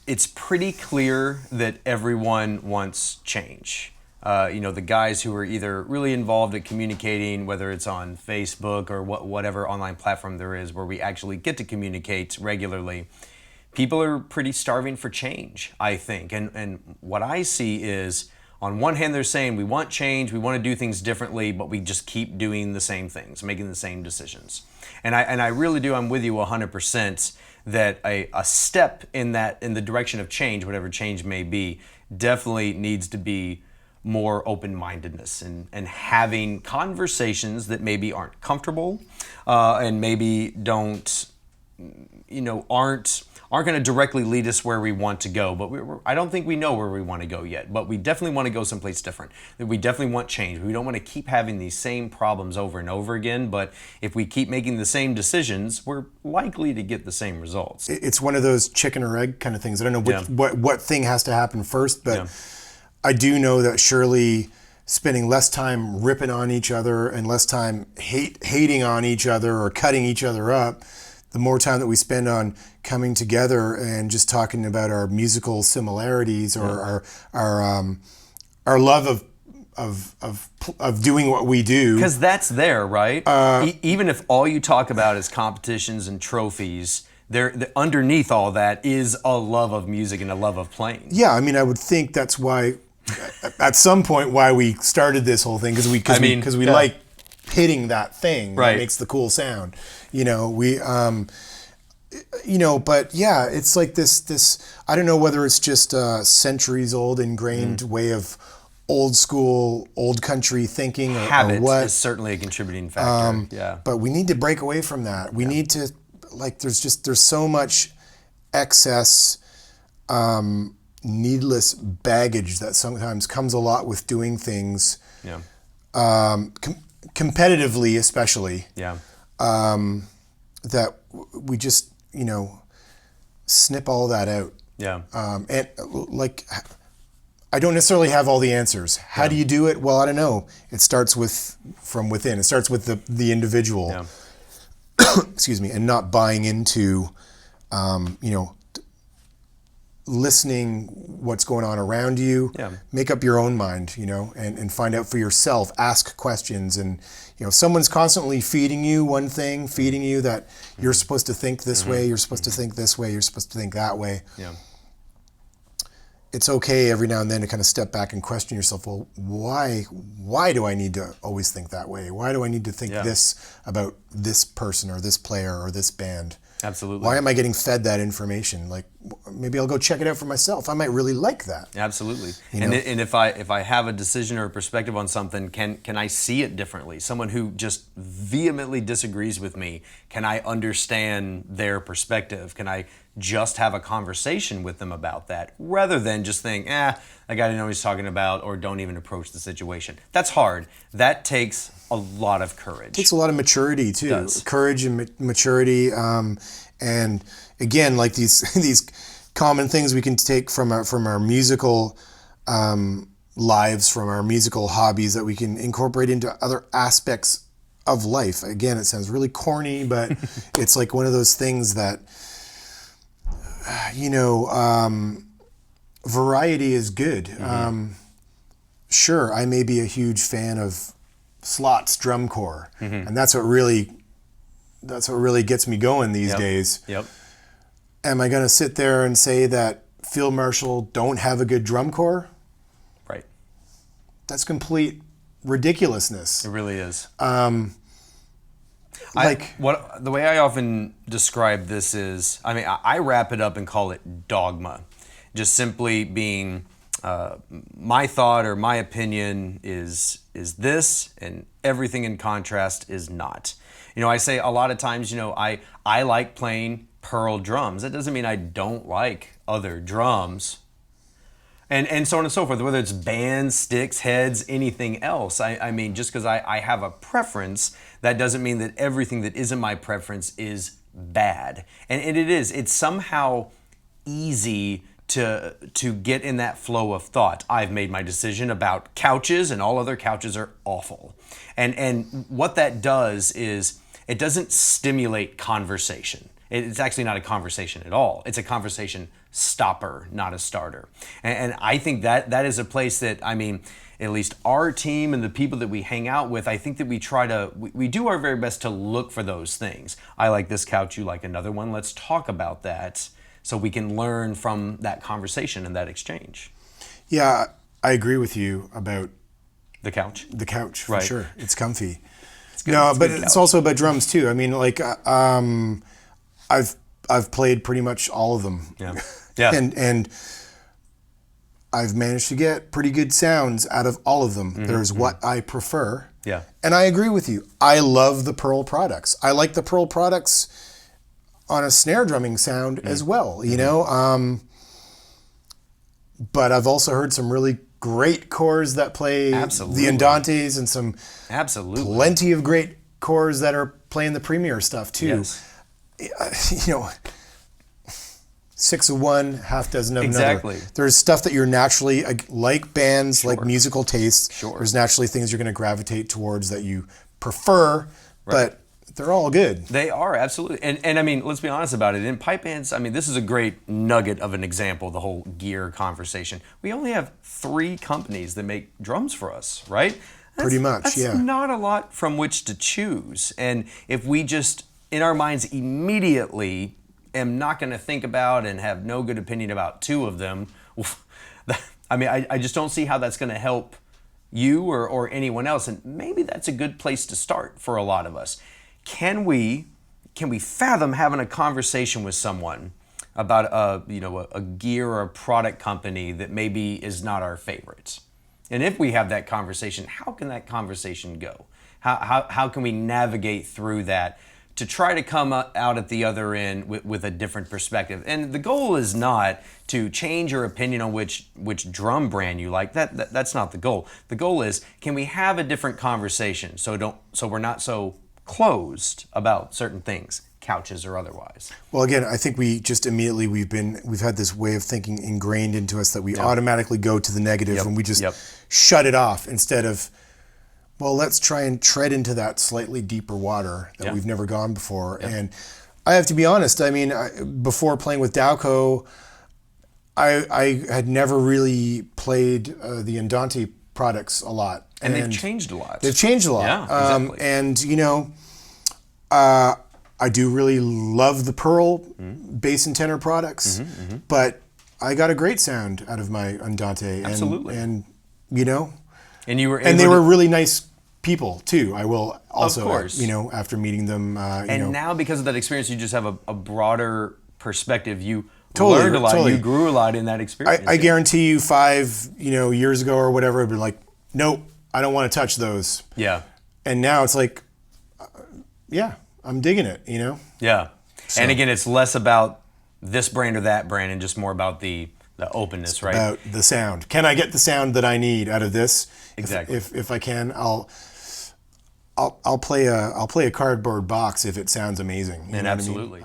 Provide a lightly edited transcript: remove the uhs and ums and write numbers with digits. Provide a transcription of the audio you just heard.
it's pretty clear that everyone wants change. The guys who are either really involved at communicating, whether it's on Facebook or whatever online platform there is where we actually get to communicate regularly, people are pretty starving for change, I think. And what I see is, on one hand, they're saying we want change, we want to do things differently, but we just keep doing the same things, making the same decisions. And I really do, I'm with you 100% that a step in the direction of change, whatever change may be, definitely needs to be more open-mindedness and having conversations that maybe aren't comfortable and maybe aren't going to directly lead us where we want to go. But I don't think we know where we want to go yet. But we definitely want to go someplace different. We definitely want change. We don't want to keep having these same problems over and over again. But if we keep making the same decisions, we're likely to get the same results. It's one of those chicken or egg kind of things. I don't know what thing has to happen first, but I do know that surely spending less time ripping on each other and less time hating on each other or cutting each other up, the more time that we spend on coming together and just talking about our musical similarities or our love of doing what we do. Because that's there, right? Even if all you talk about is competitions and trophies, underneath all that is a love of music and a love of playing. Yeah, I mean, I would think that's why, at some point, why we started this whole thing, because we like hitting that thing that makes the cool sound. But yeah, it's like this. I don't know whether it's just a centuries old ingrained way of old school, old country thinking, Habit or what. is certainly a contributing factor. But we need to break away from that. We need to, there's so much excess, needless baggage that sometimes comes a lot with doing things. Yeah. Competitively, especially. Yeah. That we just, snip all that out. Yeah. And I don't necessarily have all the answers. How do you do it? Well, I don't know. It starts from within. It starts with the individual. Yeah. Excuse me, and not buying into, listening what's going on around you. Yeah. Make up your own mind, and find out for yourself. Ask questions, and someone's constantly feeding you one thing, feeding you that you're supposed to think this way, you're supposed to think this way, you're supposed to think that way. Yeah. It's okay every now and then to kind of step back and question yourself. Well, why do I need to always think that way? Why do I need to think this about this person or this player or this band? Absolutely. Why am I getting fed that information? Like, maybe I'll go check it out for myself. I might really like that. Absolutely. And if I have a decision or a perspective on something, can I see it differently? Someone who just vehemently disagrees with me, can I understand their perspective? Can I just have a conversation with them about that, rather than just think, that guy didn't know what he's talking about, or don't even approach the situation? That's hard. That takes a lot of courage. It takes a lot of maturity too. It does. Courage and maturity, and again, like these common things we can take from our musical lives, from our musical hobbies, that we can incorporate into other aspects of life. Again, it sounds really corny, but it's like one of those things that, variety is good. Sure, I may be a huge fan of Slot's drum corps, and that's what really gets me going these days. Yep. Am I going to sit there and say that Field Marshal don't have a good drum corps? Right. That's complete ridiculousness. It really is. The way I often describe this is, I wrap it up and call it dogma. Just simply being my thought or my opinion is this, and everything in contrast is not. I say a lot of times, I like playing Pearl drums. That doesn't mean I don't like other drums. And so on and so forth, whether it's bands, sticks, heads, anything else. I mean, just because I have a preference, that doesn't mean that everything that isn't my preference is bad. And it is. It's somehow easy to get in that flow of thought. I've made my decision about couches, and all other couches are awful. And what that does is it doesn't stimulate conversation. It's actually not a conversation at all. It's a conversation stopper, not a starter. And I think that is a place that, I mean, at least our team and the people that we hang out with, I think that we do our very best to look for those things. I like this couch, you like another one. Let's talk about that so we can learn from that conversation and that exchange. Yeah, I agree with you about the couch. The couch, for Right. sure. It's comfy. It's good. No, It's a but good it's couch. also about drums too. I mean, like, I've played pretty much all of them. Yeah. Yeah. and I've managed to get pretty good sounds out of all of them. There's what I prefer. Yeah. And I agree with you. I love the Pearl products. I like the Pearl products on a snare drumming sound as well, you know? But I've also heard some really great cores that play Absolutely. the Andantes, and some Absolutely. plenty of great cores that are playing the Premier stuff too. Yes. You know, 6 of one, half dozen of Exactly. another. There's stuff that you're naturally, like bands, like musical tastes. Sure. There's naturally things you're going to gravitate towards that you prefer, but they're all good. They are, absolutely. And I mean, let's be honest about it. In pipe bands, I mean, this is a great nugget of an example, the whole gear conversation. We only have 3 companies that make drums for us, right? Pretty much, that's yeah. not a lot from which to choose. And if we just, in our minds immediately, am not going to think about and have no good opinion about 2 of them, I mean, I just don't see how that's going to help you or anyone else. And maybe that's a good place to start for a lot of us. Can we fathom having a conversation with someone about a gear or a product company that maybe is not our favorites? And if we have that conversation, how can that conversation go? How can we navigate through that to try to come out at the other end with a different perspective? And the goal is not to change your opinion on which drum brand you like. That's not the goal. The goal is, can we have a different conversation so we're not so closed about certain things, couches or otherwise. Well, again, I think we just immediately we've had this way of thinking ingrained into us that we automatically go to the negative and we just shut it off instead of, well, let's try and tread into that slightly deeper water that we've never gone before. And I have to be honest, I mean, before playing with Dowco, I had never really played the Andante products a lot. And they've changed a lot. They've changed a lot. Yeah, exactly. And, you know, I do really love the Pearl bass and tenor products, but I got a great sound out of my Andante. Absolutely. And you know, and you were and they were really nice people too. I will also, of course, you know, after meeting them, now because of that experience, you just have a broader perspective. You Totally, learned a lot. totally. You grew a lot in that experience. I guarantee you 5, years ago or whatever, I'd be like, nope, I don't want to touch those. Yeah. And now it's like, I'm digging it, you know? Yeah. So, and again, it's less about this brand or that brand and just more about the openness, right? About the sound. Can I get the sound that I need out of this? Exactly. If I can, I'll play a cardboard box if it sounds amazing. And absolutely.